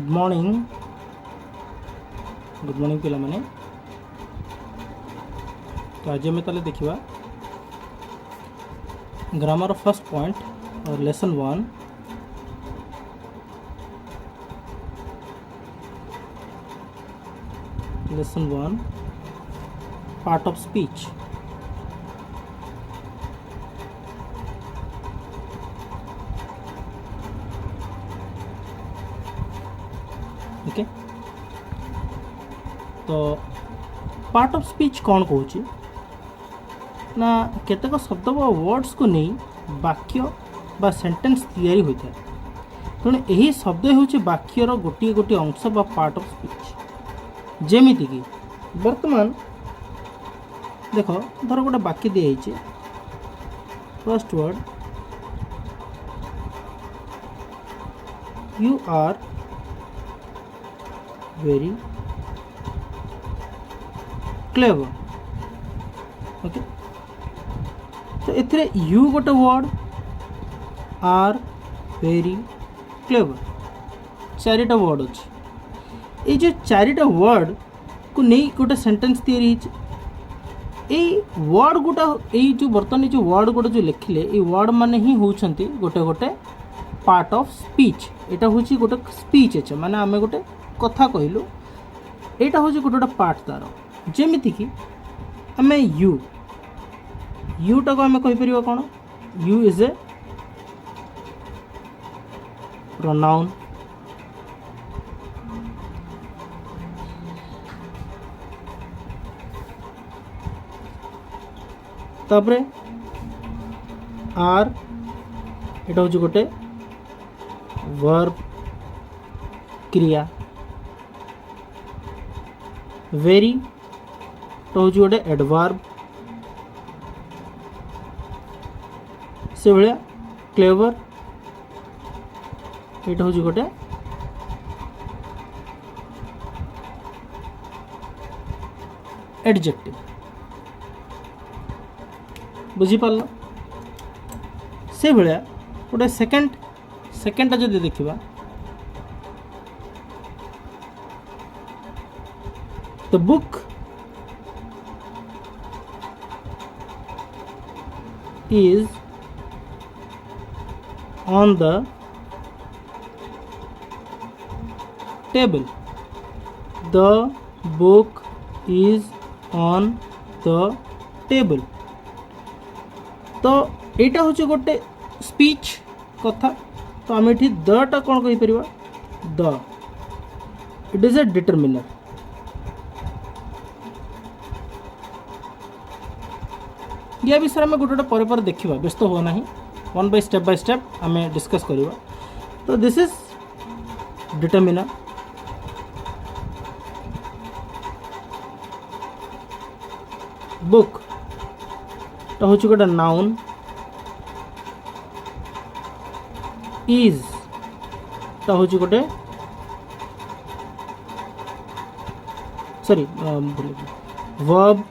Morning good morning पिला माने। तो आज आम ताले देखा ग्रामर फर्स्ट पॉइंट और lesson 1 part of speech. Okay तो पार्ट ऑफ स्पीच कौन कहूँ ना केतेक शब्द व वर्ड्स को नहीं वाक्य बा सेंटेंस तैयारी होता है। तेणु यही शब्द हूँ वाक्यर गोटे गोटे अंश बा पार्ट ऑफ स्पीच। जेमिति कि वर्तमान देख धर गोटे वाक्य दिखाई first word you are very clever. Okay तो एथिरे यू गोटे वर्ड आर वेरी क्लेवर चारिटा वर्ड अच्छे। ये जो चारिटा वर्ड को नहीं गोटे सेंटेंस तैयारी वर्ड गोटा ये जो बर्तमान जो वर्ड गोटे जो लिखिले ये वर्ड माने ही होउछंती गोटे गोटे पार्ट ऑफ स्पीच। एटा होची गोटे स्पीच अच्छे माने आमे गोटे कथा कहलु एटा होची गोटे गोटे पार्ट तार। जेमिति कि आमे यू टा को आमे कहि परिबा कोन यू इज ए प्रोनाउन। तापरे आर एटा होची गोटे वर्ब क्रिया। वेरी तो हूँ गोटे एडवर्ब से भाया। क्लेवर ये हूँ गोटे एडजेक्टिव। बुझीपार से भाया गोटे सेकेंडटा जब देखा The book is on the table. The book is on the table. तो एटा हूँ गोटे स्पीच कथा। तो आम ये द टा कौन कही परिबा the it is a determiner. या विषय में गोटे गोटे पर देखा व्यस्त हुआ ना वन बाय स्टेप आम डिस्कस करवा। तो दिस इज डिटरमिनर। बुक तो हूँ गोटे नाउन। इज तो हूँ गोटे सॉरी वर्ब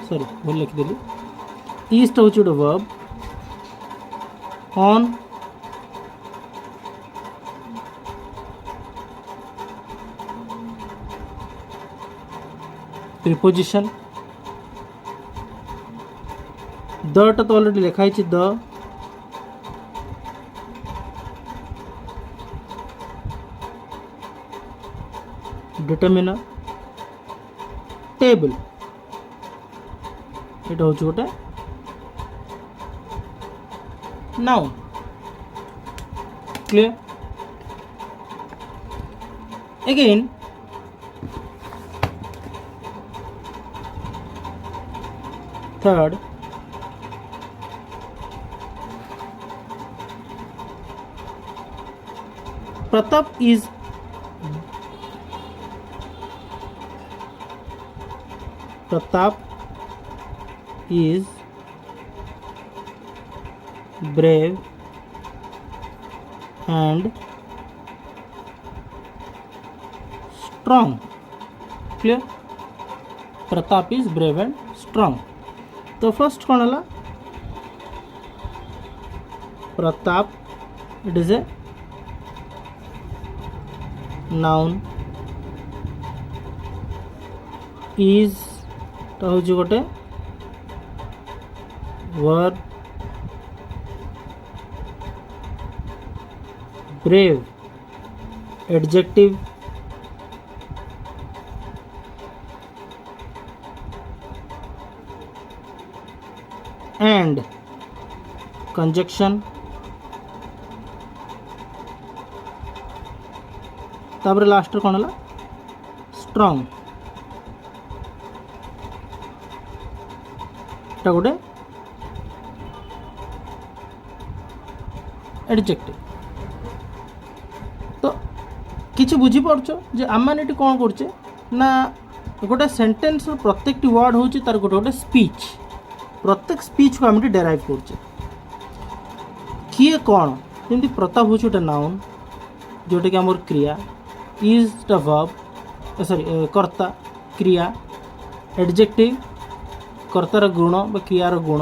सॉरी भूल लिखिदेली। इज तो हूँ गोटे वर्ब। On preposition. द टा तो ऑलरेडी लिखाई द। डिटरमिनर। टेबल এটা হচ্ছে গোটে noun. Clear again third Pratap is brave and strong. Clear? Pratap is brave and strong. तो फर्स्ट कौन है Pratap it is a noun is टा हूँ गोटे verb brave adjective and conjunction तापर लास्ट कौन है स्ट्रॉन्ग टा गोटे एडजेक्टिव तो किसी बुझीपार जे आम मैंने कौन करचे ना गोटे सेंटेंस प्रत्येक वर्ड हूँ तार गोटे गोटे स्पीच प्रत्येक स्पीच को आम डेराइव करचे किए कौन जमी प्रताप हूँ गोटे नाउन जोटा कि आमर क्रिया इज टा वर्ब सॉरी कर्ता क्रिया एडजेक्टिव कर्तार गुण बा क्रियार गुण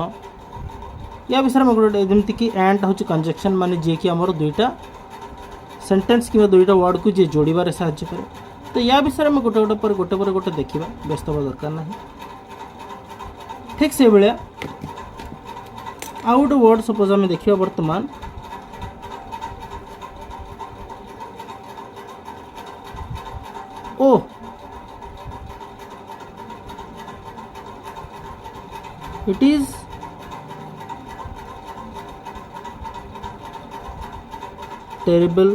या विषय में गोटे जमीक एंड हूँ कंजक्शन माने जी कि आमर दुईटा सेंटेंस कि दुईटा वर्ड को जी जोड़बार साहाय्य करे तो या विषय में गोटे गोटे पर गोटे देखा व्यस्त हवा दरकार ना ठीक से भाया आउ गोटे वर्ड सपोज आम देखा बर्तमान ओ it is terrible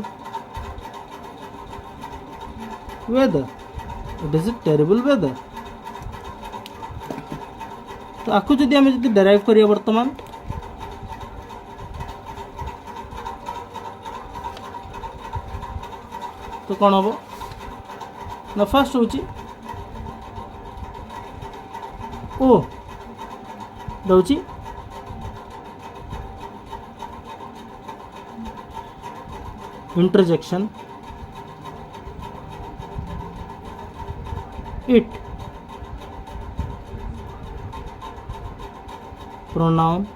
weather it is a terrible weather तो आपको जदि आम जब डेराइव करिया वर्तमान तो कौन हम ना फर्स्ट हूँ ओ रोची interjection it pronoun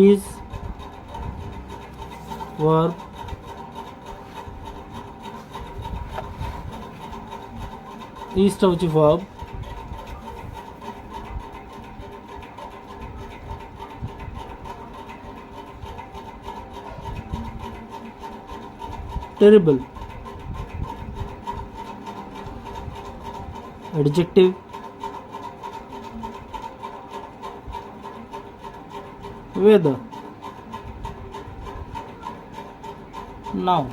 is verb is टा हूँ verb terrible adjective weather noun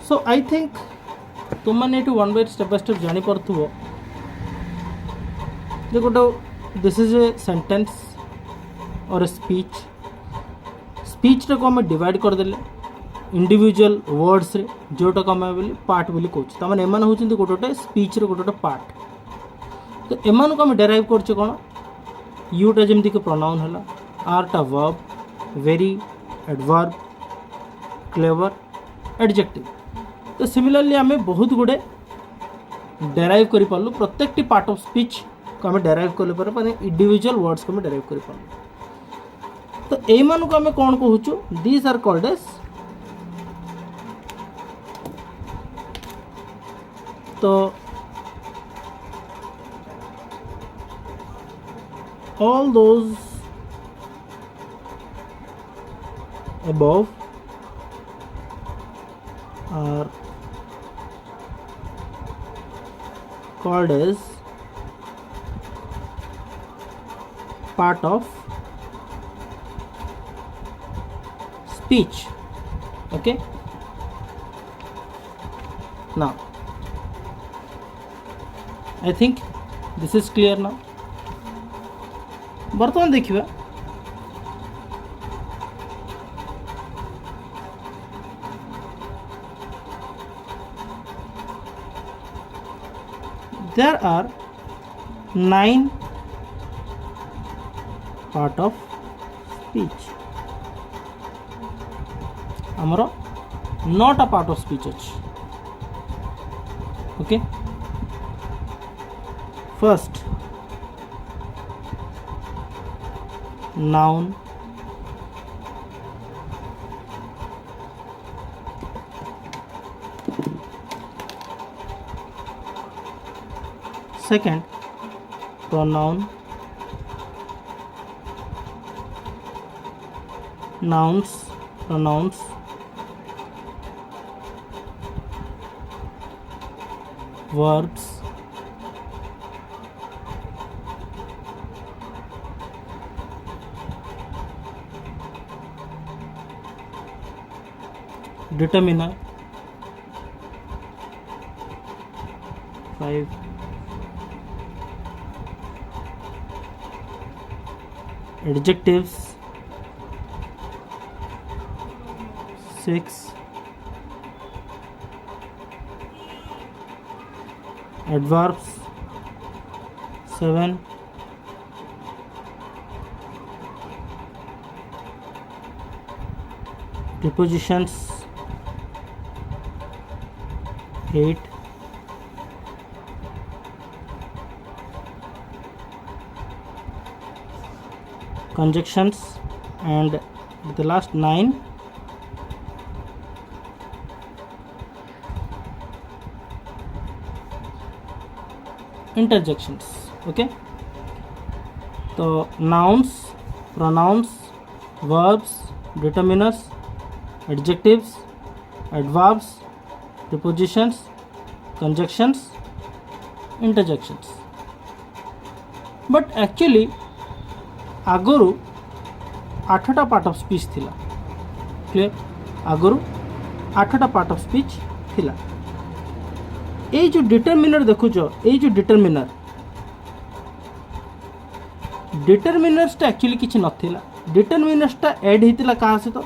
so I think तुम मैंने वन बाय स्टेप जानी पार्थुव जे गोटे दिस इज ए सेंटेंस और ए स्पीच स्पीच को आम डिवाइड करदे इंडिविजुअल वर्ड्स रे जोटा को आम बोली पार्ट बोली कहूँ तमें एम हूँ गोटे गोटे स्पीच रे गोटे गोटे पार्ट तो एम को आम डेराइव करचे कौन यूटा जमीक प्रोनाउन है आरटा verb very adverb clever adjective तो सिमिलरली आम बहुत गुड़े डेराइव कर पार्लु प्रत्येक पार्ट ऑफ स्पीच को आम डेराइव कर इंडिविजुअल वर्ड्स को आम डेराइव कर पार्लु तो यही को आम कौन कहूँ दीज आर कॉल्ड एज तो all those above are called as part of speech. Okay, now I think this is clear now. बर्तमान देखिए there are 9 part of speech. आमर 9टा part of speech अच्छी. Okay, first noun, second pronoun, nouns, pronouns, verbs, determiner, 5 adjectives, 6 adverbs, 7 prepositions, 8 conjunctions, and the last 9 interjections. Okay, so nouns, pronouns, verbs, determiners, adjectives, adverbs, prepositions, conjunctions, interjections. But actually आगुरु 8टा part of speech थिला. Clear? आगुरु 8टा part of speech थिला. ए जो determiner देखुच, ए जो डिटरमिनर्सटा actually किछि नथिला. डिटरमिनर्सटा ऐड हेतिला का सहित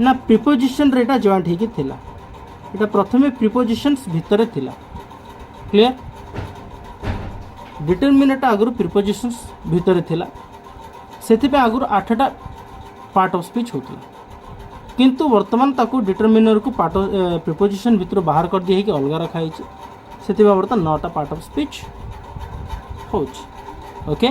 ना प्रिपोजिशन रेटा जॉइंट हेकि थिला. एटा प्रथमे प्रिपोजिशंस भितरे थिला. क्लियर? डिटरमिनरटा आगुरु प्रिपोजिशंस भितरे थिला. से आगुरी 8टा पार्ट ऑफ स्पीच होता, किंतु वर्तमान ताकू डिटरमिनर को पार्ट प्रिपोजिशन भितर बाहर कर दिए कि अलग रखाई से बर्तमान 9टा पार्ट ऑफ स्पीच हो. ओके.